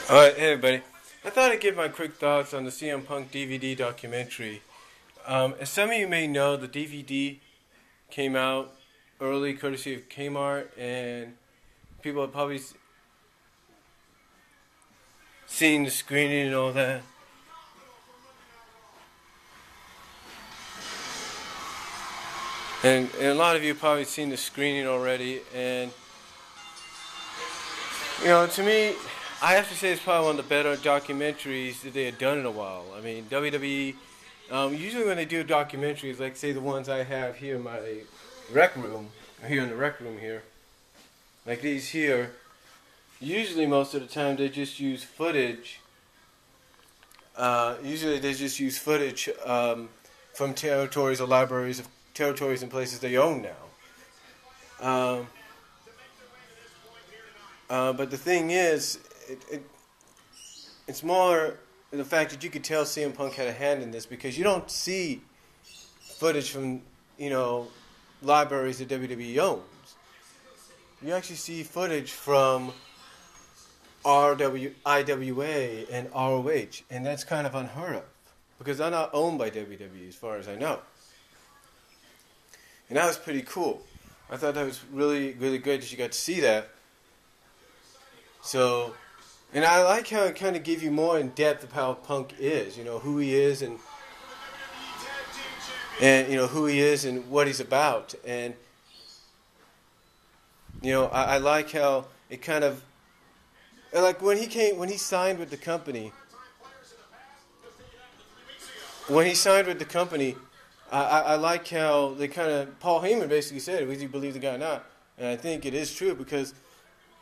Alright, hey everybody. I thought I'd give my quick thoughts on the CM Punk DVD documentary. As some of you may know, the DVD came out early, courtesy of Kmart, and people have probably seen the screening and all that. And a lot of you have probably seen the screening already, and to me, I have to say it's probably one of the better documentaries that they had done in a while. I mean, WWE, usually when they do documentaries, like say the ones I have here in my rec room, here in the rec room here, like these here, usually most of the time they just use footage. Usually they just use footage from territories or libraries of territories and places they own now. But the thing is, it's more the fact that you could tell CM Punk had a hand in this, because you don't see footage from, libraries that WWE owns. You actually see footage from IWA and ROH, and that's kind of unheard of, because they're not owned by WWE as far as I know. And that was pretty cool. I thought that was really, really good that you got to see that. So, and I like how it kind of gave you more in depth of how Punk is, who he is and who he is and what he's about. And, I like how it kind of, like when he signed with the company, I like how they kind of, Paul Heyman basically said, whether you believe the guy or not, and I think it is true, because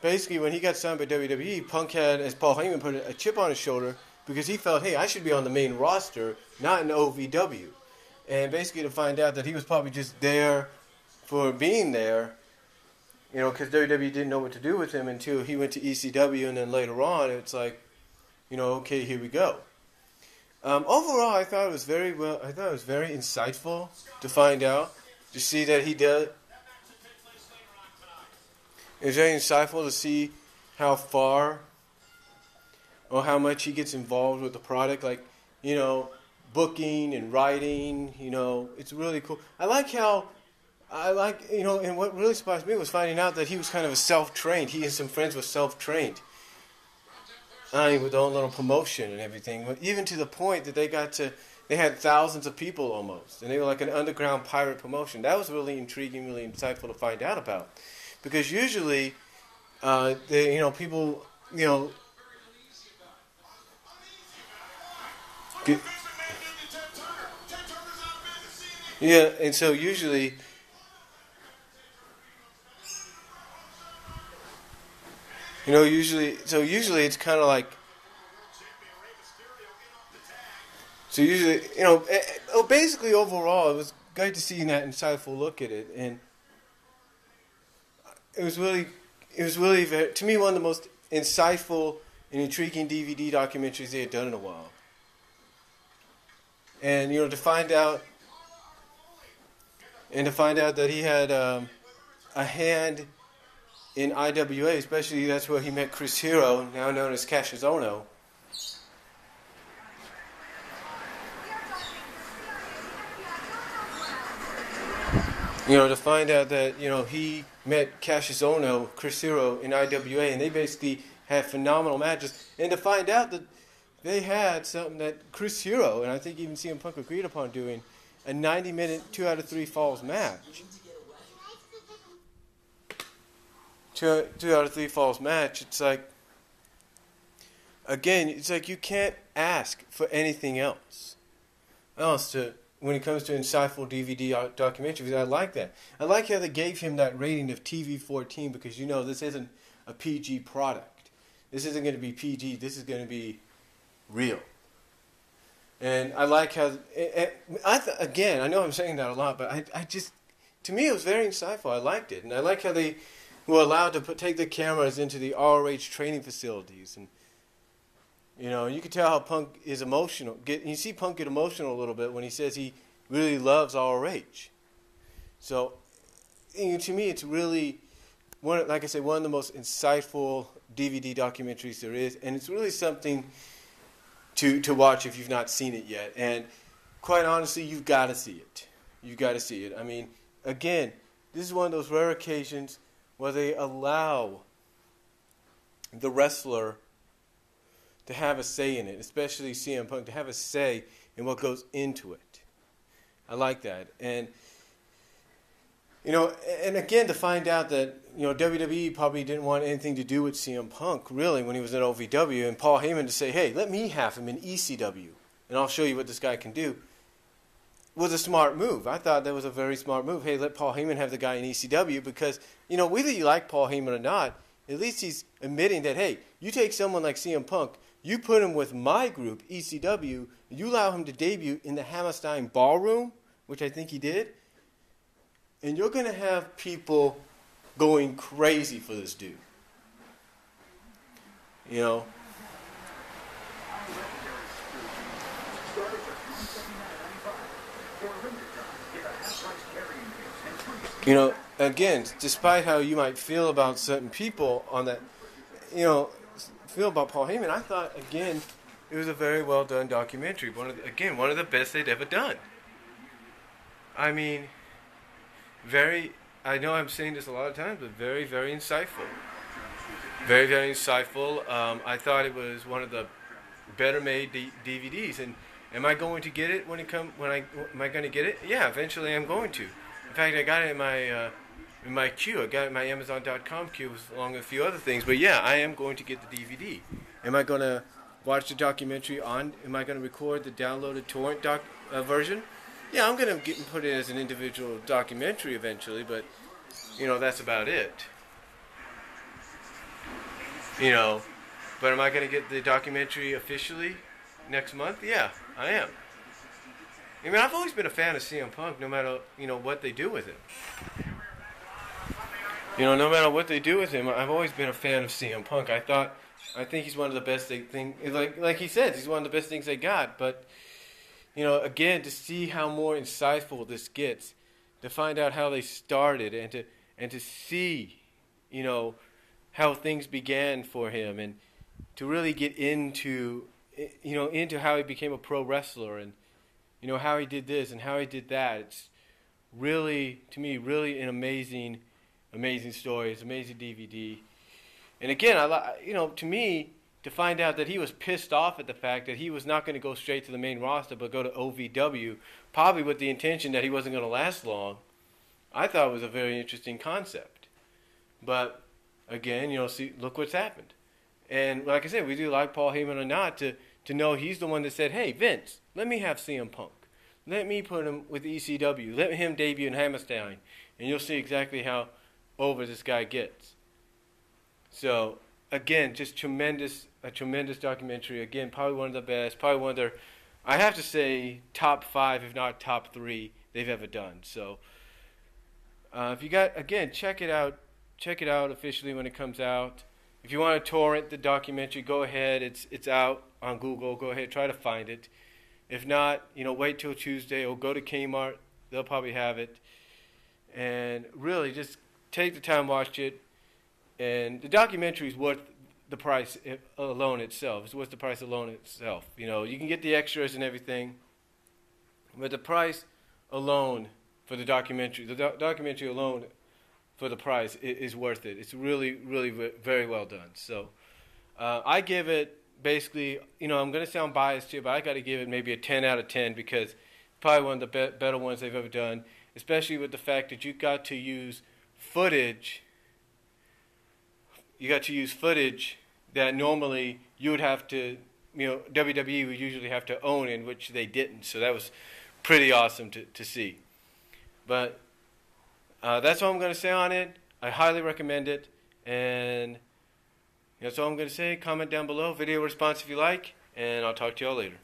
basically when he got signed by WWE, Punk had, as Paul Heyman put it, a chip on his shoulder, because he felt, hey, I should be on the main roster, not in OVW. And basically to find out that he was probably just there for being there, because WWE didn't know what to do with him until he went to ECW, and then later on it's like, okay, here we go. Overall, I thought it was very insightful to find out, to see that he did. It was very insightful to see how far or how much he gets involved with the product, like, booking and writing, it's really cool. And what really surprised me was finding out that he was kind of a self-trained. He and some friends were self-trained. With their own little promotion and everything, but even to the point that they had thousands of people almost, and they were like an underground pirate promotion. That was really intriguing, really insightful to find out about, because usually, people, and so usually it's kind of like, basically overall, it was great to see that insightful look at it, and it was really, to me, one of the most insightful and intriguing DVD documentaries they had done in a while. And, to find out that he had a hand in IWA, especially that's where he met Chris Hero, now known as Cassius Ohno. To find out that, he met Cassius Ohno, Chris Hero in IWA, and they basically had phenomenal matches. And to find out that they had something that Chris Hero, and I think even CM Punk agreed upon doing, a 90-minute 2 out of 3 falls match. 2 out of 3 falls match. It's like, again, you can't ask for anything else when it comes to insightful DVD documentaries. I like that. I like how they gave him that rating of TV-14, because this isn't a PG product. This isn't going to be PG. This is going to be real. And I like how, again, I know I'm saying that a lot, but to me it was very insightful. I liked it. And I like how they were allowed to take the cameras into the ROH training facilities. And, you could tell how Punk is emotional. You see Punk get emotional a little bit when he says he really loves ROH. So, to me, it's really one. Like I said, one of the most insightful DVD documentaries there is, and it's really something to watch if you've not seen it yet. And quite honestly, you've got to see it. You've got to see it. I mean, again, this is one of those rare occasions where they allow the wrestler to have a say in it, especially CM Punk, to have a say in what goes into it. I like that. And, and again, to find out that, WWE probably didn't want anything to do with CM Punk, really, when he was in OVW, and Paul Heyman to say, hey, let me have him in ECW, and I'll show you what this guy can do, was a smart move. I thought that was a very smart move. Hey, let Paul Heyman have the guy in ECW because, whether you like Paul Heyman or not, at least he's admitting that, hey, you take someone like CM Punk, you put him with my group, ECW, you allow him to debut in the Hammerstein Ballroom, which I think he did, and you're going to have people going crazy for this dude. Again, despite how you might feel about certain people on that, feel about Paul Heyman, I thought, again, it was a very well done documentary. One of the best they'd ever done. I mean, I know I'm saying this a lot of times, but very, very insightful. Very, very insightful. I thought it was one of the better made DVDs. And am I going to get it am I going to get it? Yeah, eventually I'm going to. In fact, I got it in my queue. I got it in my Amazon.com queue along with a few other things. But yeah, I am going to get the DVD. Am I going to watch the documentary am I going to record the downloaded torrent version? Yeah, I'm going to put it as an individual documentary eventually, but, that's about it. But am I going to get the documentary officially next month? Yeah, I am. I mean, I've always been a fan of CM Punk, no matter, what they do with him. No matter what they do with him, I've always been a fan of CM Punk. I think he's one of the best things, like he said, he's one of the best things they got, but... again, to see how more insightful this gets, to find out how they started, and to see, how things began for him, and to really get into how he became a pro wrestler, and how he did this and how he did that. It's really, to me, really an amazing story. It's an amazing DVD, and again, to me. To find out that he was pissed off at the fact that he was not going to go straight to the main roster but go to OVW, probably with the intention that he wasn't going to last long, I thought was a very interesting concept. But, again, look what's happened. And like I said, whether you like Paul Heyman or not, to know he's the one that said, hey, Vince, let me have CM Punk. Let me put him with ECW. Let him debut in Hammerstein. And you'll see exactly how over this guy gets. So... again, just a tremendous documentary. Again, probably one of the best. Probably one of their, I have to say, top 5, if not top 3, they've ever done. So, if you got, again, check it out. Check it out officially when it comes out. If you want to torrent the documentary, go ahead. It's out on Google. Go ahead, try to find it. If not, wait till Tuesday or go to Kmart. They'll probably have it. And really, just take the time, watch it. And the documentary is worth the price alone itself. It's worth the price alone itself. You can get the extras and everything, but the price alone for the documentary alone for the price is worth it. It's really, really very well done. So I give it basically, I'm going to sound biased here, but I got to give it maybe a 10 out of 10 because it's probably one of the better ones they've ever done, especially with the fact that you got to use footage. You got to use footage that normally you would have to, WWE would usually have to own, in which they didn't. So that was pretty awesome to see. But that's all I'm going to say on it. I highly recommend it. And that's all I'm going to say. Comment down below. Video response if you like. And I'll talk to y'all later.